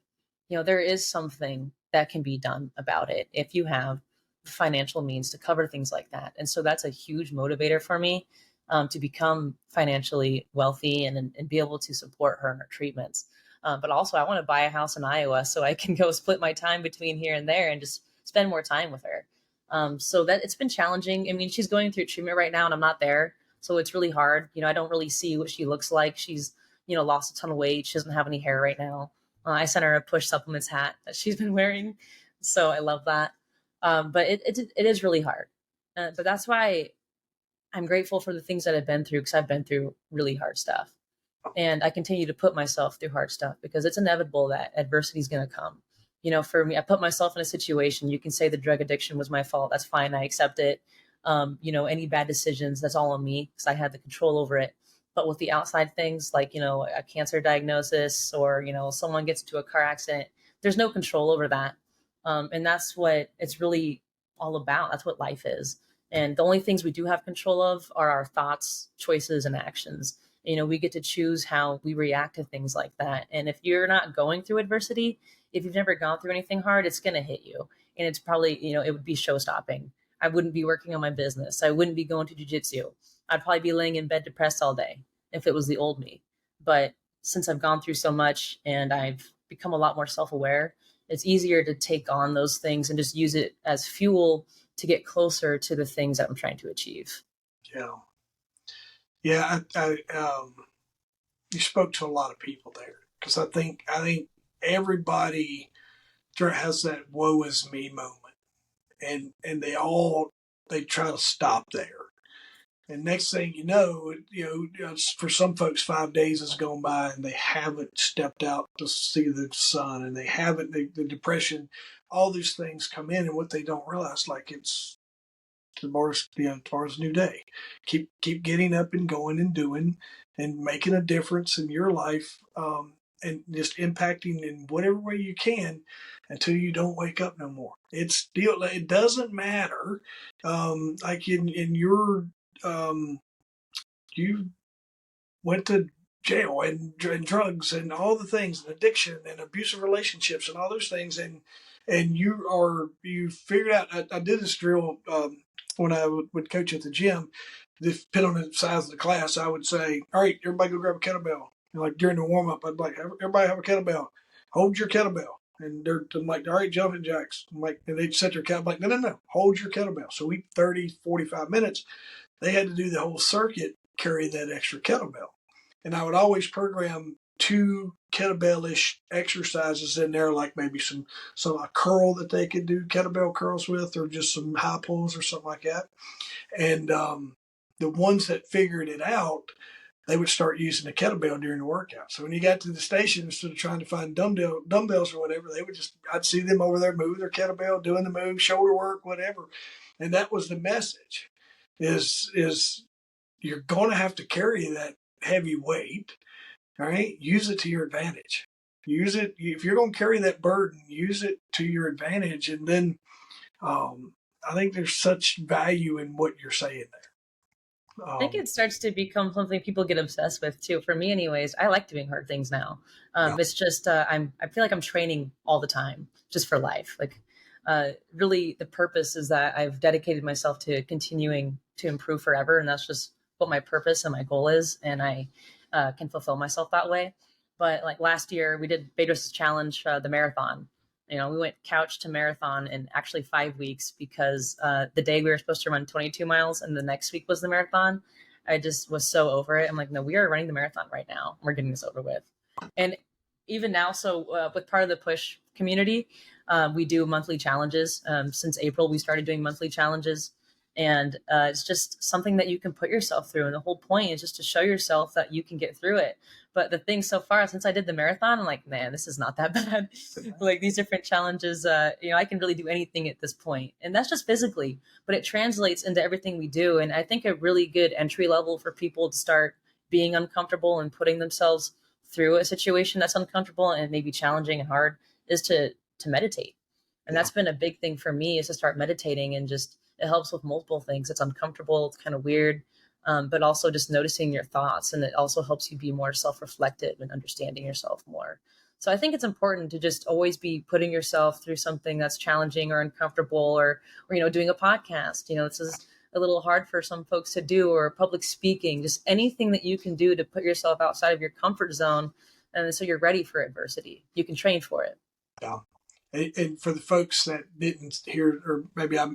There is something that can be done about it if you have the financial means to cover things like that. And so that's a huge motivator for me, to become financially wealthy and be able to support her in her treatments. But also, I want to buy a house in Iowa so I can go split my time between here and there and just spend more time with her. So that it's been challenging. I mean, she's going through treatment right now, and I'm not there, so it's really hard. I don't really see what she looks like. She's lost a ton of weight. She doesn't have any hair right now. I sent her a push supplements hat that she's been wearing, so I love that. But it is really hard. But that's why I'm grateful for the things that I've been through, because I've been through really hard stuff. And I continue to put myself through hard stuff because it's inevitable that adversity is going to come. For me, I put myself in a situation. You can say the drug addiction was my fault. That's fine. I accept it. Any bad decisions, that's all on me because I had the control over it. But with the outside things, like, a cancer diagnosis, or, someone gets into a car accident, there's no control over that. And that's what it's really all about. That's what life is. And the only things we do have control of are our thoughts, choices, and actions. We get to choose how we react to things like that. And if you're not going through adversity, if you've never gone through anything hard, it's going to hit you. And it's probably, it would be show stopping. I wouldn't be working on my business. I wouldn't be going to jujitsu. I'd probably be laying in bed depressed all day if it was the old me. But since I've gone through so much and I've become a lot more self-aware, it's easier to take on those things and just use it as fuel to get closer to the things that I'm trying to achieve. Yeah. Yeah. You spoke to a lot of people there, because I think everybody has that woe is me moment, and they try to stop there. And next thing for some folks, 5 days has gone by and they haven't stepped out to see the sun, and they haven't, the depression, all these things come in, and what they don't realize, like, it's tomorrow's a new day. Keep getting up and going and doing and making a difference in your life, and just impacting in whatever way you can until you don't wake up no more. It doesn't matter. Like in your you went to jail and drugs and all the things, and addiction and abusive relationships and all those things, and you figured out. I did this drill when I would coach at the gym. Depending on the size of the class, I would say, "All right, everybody go grab a kettlebell." And like during the warm up, I'd be like, "Everybody have a kettlebell. Hold your kettlebell." And I'm like, "All right, jumping jacks." I'm like, and they'd set their kettlebell. Like, no, hold your kettlebell. So 45 minutes. They had to do the whole circuit, carry that extra kettlebell. And I would always program 2 kettlebell-ish exercises in there, like maybe some a curl that they could do kettlebell curls with, or just some high pulls or something like that. And the ones that figured it out, they would start using the kettlebell during the workout. So when you got to the station, instead of trying to find dumbbells or whatever, I'd see them over there moving their kettlebell, doing the move, shoulder work, whatever. And that was the message: is you're going to have to carry that heavy weight. All right, use it to your advantage. Use it if you're going to carry that burden. Use it to your advantage, and then I think there's such value in what you're saying there. I think it starts to become something people get obsessed with too. For me, anyways, I like doing hard things now. Yeah. It's just I feel like I'm training all the time, just for life. Like, really, the purpose is that I've dedicated myself to continuing to improve forever, and that's just what my purpose and my goal is, and I can fulfill myself that way. But like last year, we did Bedros' challenge, the marathon. We went couch to marathon in actually 5 weeks, because the day we were supposed to run 22 miles and the next week was the marathon. I just was so over it. I'm like, no, we are running the marathon right now. We're getting this over with. And even now, so with part of the push community, we do monthly challenges. Since April, we started doing monthly challenges. And it's just something that you can put yourself through. And the whole point is just to show yourself that you can get through it. But the thing so far, since I did the marathon, I'm like, man, this is not that bad. Like these different challenges, I can really do anything at this point. And that's just physically, but it translates into everything we do. And I think a really good entry level for people to start being uncomfortable and putting themselves through a situation that's uncomfortable and maybe challenging and hard is to meditate. And that's been a big thing for me, is to start meditating, and just, it helps with multiple things. It's uncomfortable. It's kind of weird. But also just noticing your thoughts. And it also helps you be more self-reflective and understanding yourself more. So I think it's important to just always be putting yourself through something that's challenging or uncomfortable, or doing a podcast. This is a little hard for some folks to do, or public speaking, just anything that you can do to put yourself outside of your comfort zone. And so you're ready for adversity. You can train for it. Yeah. And for the folks that didn't hear, or maybe I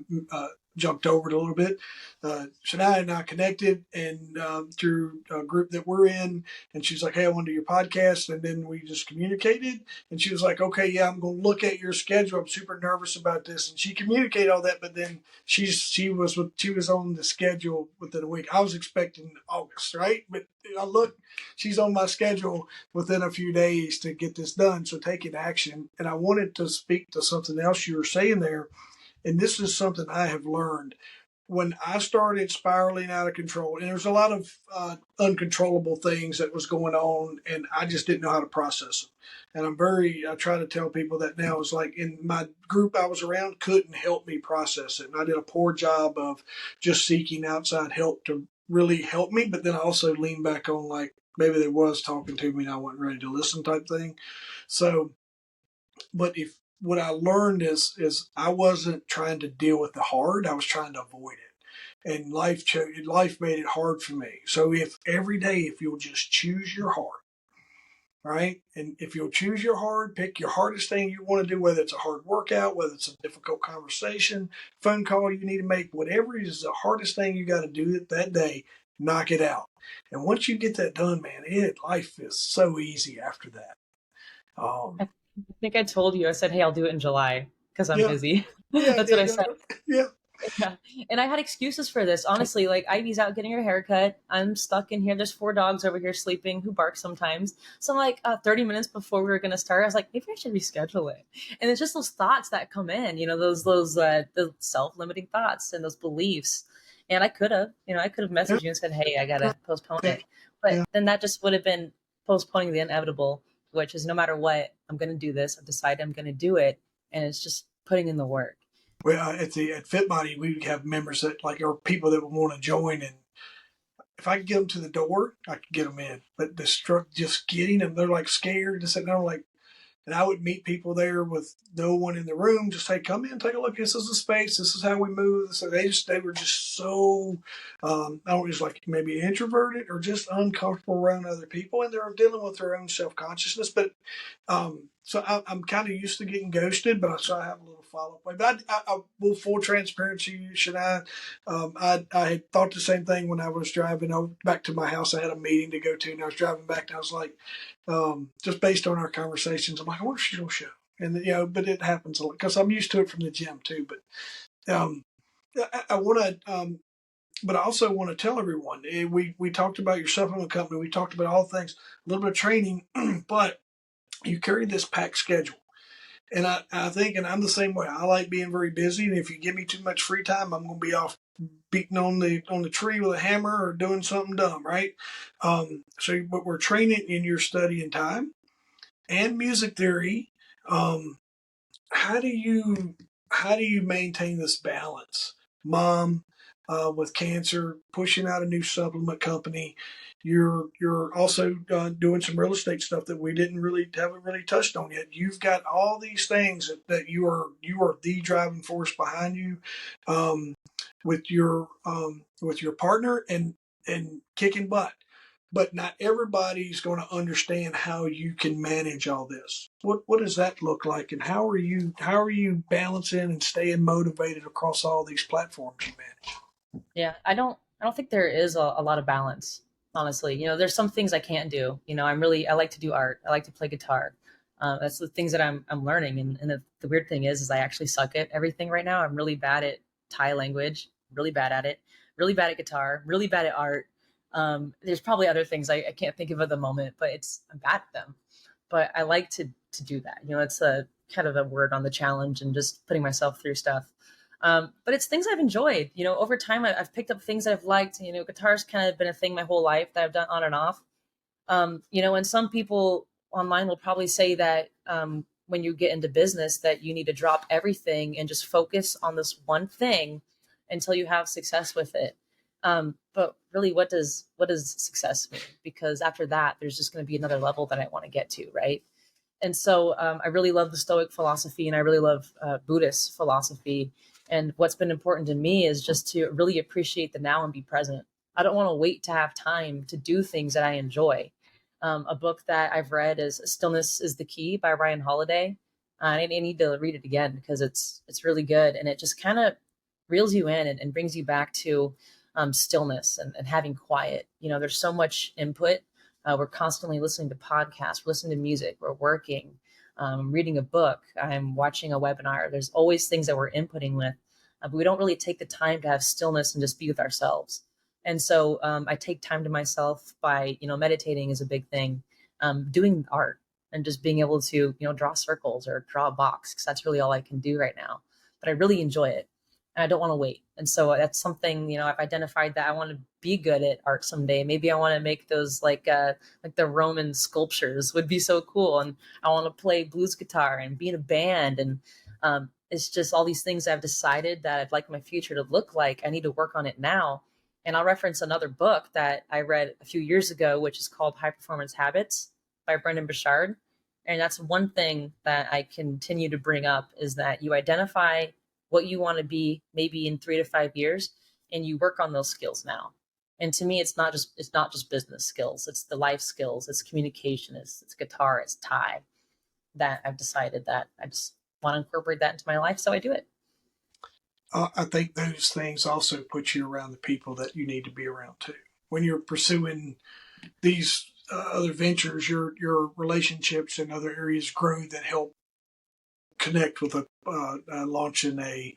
jumped over it a little bit, Shania and I connected, and through a group that we're in, and she's like, "Hey, I want to do your podcast," and then we just communicated, and she was like, "Okay, yeah, I'm going to look at your schedule. I'm super nervous about this," and she communicated all that, but then she was on the schedule within a week. I was expecting August, right? But I look, she's on my schedule within a few days to get this done. So taking action, and I wanted to speak to something else you were saying there. And this is something I have learned when I started spiraling out of control. And there's a lot of uncontrollable things that was going on, and I just didn't know how to process them. And I try to tell people that now. It's like, in my group I was around couldn't help me process it. And I did a poor job of just seeking outside help to really help me. But then I also leaned back on, like, maybe they was talking to me and I wasn't ready to listen type thing. So But if what I learned is I wasn't trying to deal with the hard, I was trying to avoid it. And life made it hard for me. So if every day, if you'll just choose your heart, right? And if you'll choose your hard, pick your hardest thing you want to do, whether it's a hard workout, whether it's a difficult conversation, phone call you need to make, whatever is the hardest thing you got to do that day, knock it out. And once you get that done, man, life is so easy after that. I think I told you, I said, hey, I'll do it in July because I'm Yeah, busy. yeah, That's what I yeah, said. yeah, Yeah. And I had excuses for this. Honestly, like Ivy's out getting her haircut. I'm stuck in here. There's 4 dogs over here sleeping who bark sometimes. So I'm like 30 minutes before we were going to start, I was like, maybe I should reschedule it. And it's just those thoughts that come in, the self-limiting thoughts and those beliefs. And I could have yeah, messaged you and said, hey, I got to postpone yeah, it. But yeah. then that just would have been postponing the inevitable, which is no matter what, I'm going to do this. I've decided I'm going to do it. And it's just putting in the work. Well, at FitBody, we have members that or people that would want to join, and if I could get them to the door, I could get them in. But just getting them, they're like scared to sit down, and I would meet people there with no one in the room. Just say, come in, take a look. This is the space. This is how we move. So they were just so, I don't know, like maybe introverted or just uncomfortable around other people, and they're dealing with their own self consciousness. But so I'm kind of used to getting ghosted, but so I have a little follow up. But I will full transparency. Should I had thought the same thing when I was driving back to my house. I had a meeting to go to, and I was driving back, and I was like, just based on our conversations, I'm like, I wonder if she's gonna show. And but it happens a lot because I'm used to it from the gym too. But I want to, but I also want to tell everyone we talked about your supplement company, we talked about all things, a little bit of training, but you carry this packed schedule. And I think, and I'm the same way. I like being very busy, and if you give me too much free time, I'm going to be off beating on the tree with a hammer or doing something dumb, right? But we're training in your studying time and music theory. Um, how do you maintain this balance, Mom? With cancer, pushing out a new supplement company. You're also doing some real estate stuff that we haven't really touched on yet. You've got all these things that you are the driving force behind you, um, with your partner and kicking butt. But not everybody's going to understand how you can manage all this. What does that look like, and how are you balancing and staying motivated across all these platforms you manage? Yeah, I don't think there is a lot of balance, honestly. There's some things I can't do. I like to do art. I like to play guitar. That's the things that I'm learning. And the weird thing is I actually suck at everything right now. I'm really bad at Thai language, really bad at it, really bad at guitar, really bad at art. There's probably other things I can't think of at the moment, but I'm bad at them. But I like to do that. It's a kind of a word on the challenge and just putting myself through stuff. But it's things I've enjoyed. Over time, I've picked up things that I've liked. Guitar's kind of been a thing my whole life that I've done on and off. And some people online will probably say that when you get into business, that you need to drop everything and just focus on this one thing until you have success with it. But really, what does success mean? Because after that, there's just going to be another level that I want to get to, right? And so I really love the Stoic philosophy, and I really love Buddhist philosophy. And what's been important to me is just to really appreciate the now and be present. I don't want to wait to have time to do things that I enjoy. A book that I've read is "Stillness is the Key" by Ryan Holiday. I need to read it again because it's really good, and it just kind of reels you in and brings you back to stillness and having quiet. There's so much input. We're constantly listening to podcasts, we're listening to music, we're working, reading a book, I'm watching a webinar. There's always things that we're inputting with, but we don't really take the time to have stillness and just be with ourselves. And so I take time to myself by, meditating is a big thing, doing art and just being able to, draw circles or draw a box because that's really all I can do right now. But I really enjoy it and I don't want to wait. And so that's something, I've identified that I want to be good at art someday. Maybe I want to make those like the Roman sculptures would be so cool. And I want to play blues guitar and be in a band. And it's just all these things I've decided that I'd like my future to look like. I need to work on it now. And I'll reference another book that I read a few years ago, which is called High Performance Habits by Brendan Burchard. And that's one thing that I continue to bring up, is that you identify what you want to be maybe in 3 to 5 years, and you work on those skills now. And to me, it's not just business skills. It's the life skills. It's communication. It's guitar. It's tie, that I've decided that I just want to incorporate that into my life. So I do it. I think those things also put you around the people that you need to be around too. When you're pursuing these other ventures, your relationships and other areas grow that help connect with launching a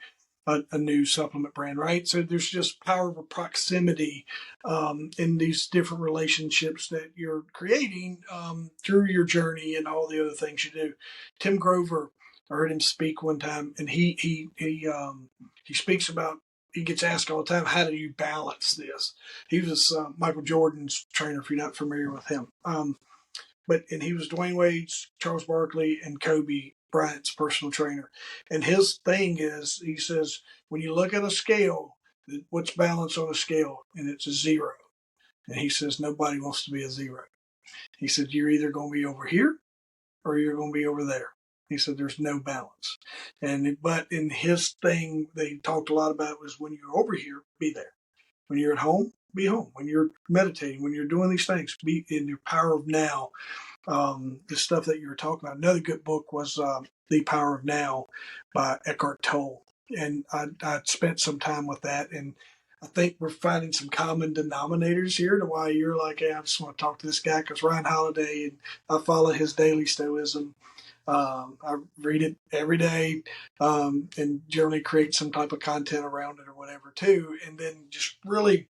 new supplement brand, right? So there's just power of proximity in these different relationships that you're creating through your journey and all the other things you do. Tim Grover, I heard him speak one time, and he speaks about. He gets asked all the time, "How do you balance this?" He was Michael Jordan's trainer, if you're not familiar with him. And he was Dwayne Wade's, Charles Barkley, and Kobe Bryant's personal trainer. And his thing is, he says, when you look at a scale, what's balanced on a scale? And it's a zero. And he says, nobody wants to be a zero. He said, you're either going to be over here or you're going to be over there. He said, there's no balance. But in his thing, they talked a lot about was when you're over here, be there. When you're at home, be home. When you're meditating, when you're doing these things, be in your power of now. The stuff that you were talking about. Another good book was The Power of Now by Eckhart Tolle. And I spent some time with that. And I think we're finding some common denominators here to why you're like, hey, I just want to talk to this guy because Ryan Holiday, and I follow his daily stoicism. I read it every day and generally create some type of content around it or whatever too. And then just really,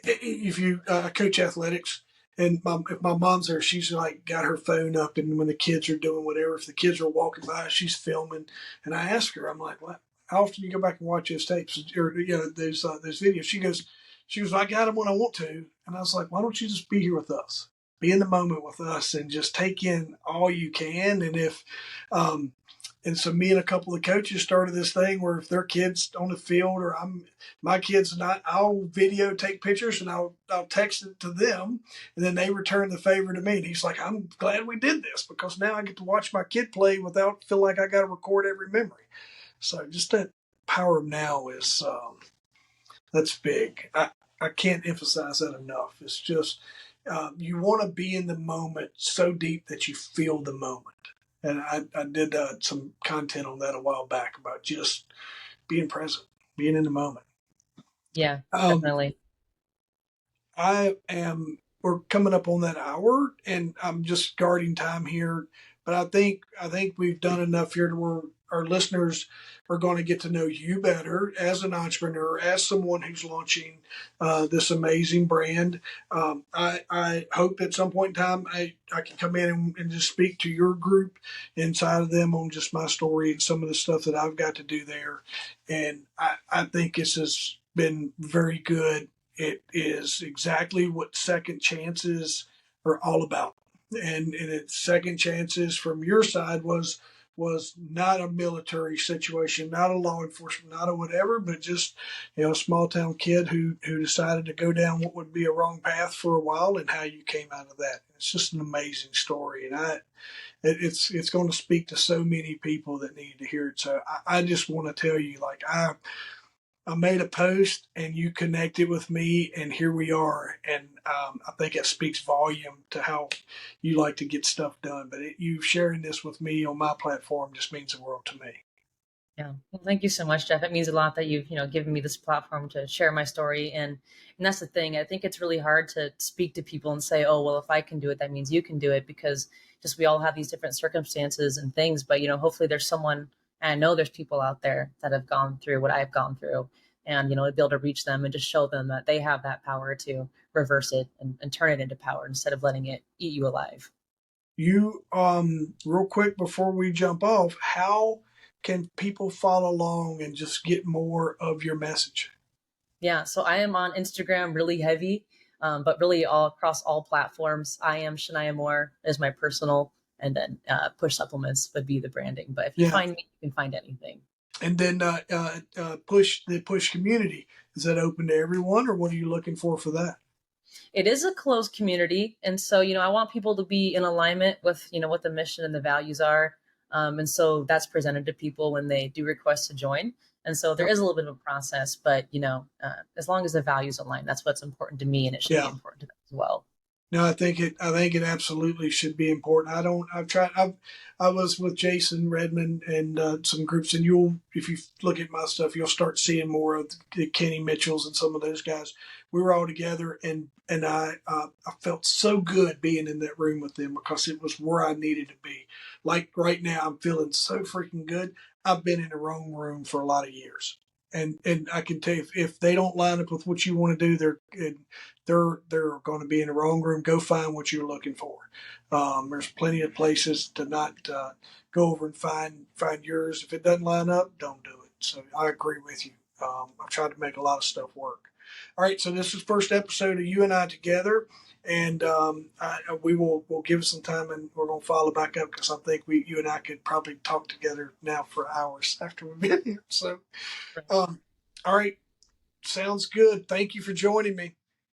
if you coach athletics, and if my mom's there, she's like got her phone up, and when the kids are doing whatever, if the kids are walking by, she's filming. And I ask her, I'm like, "What? How often do you go back and watch those tapes or those videos?" She goes, "I got them when I want to." And I was like, "Why don't you just be here with us, be in the moment with us, and just take in all you can?" And if and so me and a couple of coaches started this thing where if their kids on the field or my kids and I'll video take pictures and I'll text it to them, and then they return the favor to me. And he's like, I'm glad we did this because now I get to watch my kid play without feel like I got to record every memory. So just that power of now is that's big. I can't emphasize that enough. It's just you want to be in the moment so deep that you feel the moment. And I did some content on that a while back about just being present, being in the moment. Yeah, Um, definitely. we're coming up on that hour, and I'm just guarding time here. But I think we've done enough here to where our listeners are going to get to know you better as an entrepreneur, as someone who's launching this amazing brand. I hope at some point in time I can come in and just speak to your group inside of them on just my story and some of the stuff that I've got to do there. And I think this has been very good. It is exactly what second chances are all about. And it's second chances from your side was not a military situation, not a law enforcement, not a whatever, but just a small town kid who decided to go down what would be a wrong path for a while, and how you came out of that. It's just an amazing story, and it's going to speak to so many people that need to hear it. So I just want to tell you, like I made a post and you connected with me, and here we are. And I think it speaks volume to how you like to get stuff done. But you sharing this with me on my platform just means the world to me. Yeah. Well, thank you so much, Jeff. It means a lot that you've, given me this platform to share my story. And that's the thing. I think it's really hard to speak to people and say, oh, well, if I can do it, that means you can do it, because just we all have these different circumstances and things. But, hopefully there's someone, and I know there's people out there that have gone through what I've gone through, and, be able to reach them and just show them that they have that power to reverse it and turn it into power instead of letting it eat you alive. You, real quick before we jump off, how can people follow along and just get more of your message? Yeah, so I am on Instagram really heavy, but really all across all platforms. I am Shania Moore is my personal, and then Push Supplements would be the branding. But if you Yeah. find me, you can find anything. And then the push community, is that open to everyone, or what are you looking for that? It is a closed community, and so I want people to be in alignment with what the mission and the values are, and so that's presented to people when they do request to join. And so there Yep. is a little bit of a process, but as long as the values align, that's what's important to me, and it should be Yeah. important to them as well. No, I think it absolutely should be important. I was with Jason Redmond and some groups, and if you look at my stuff, you'll start seeing more of the Kenny Mitchells and some of those guys. We were all together, and I felt so good being in that room with them because it was where I needed to be. Like right now, I'm feeling so freaking good. I've been in the wrong room for a lot of years. And I can tell you if they don't line up with what you want to do, they're going to be in the wrong room. Go find what you're looking for. There's plenty of places to not go over and find yours. If it doesn't line up, don't do it. So I agree with you. I've tried to make a lot of stuff work. All right, so this is the first episode of you and I together, and we'll give it some time, and we're going to follow back up because I think you and I could probably talk together now for hours after we've been here. So, all right, sounds good. Thank you for joining me.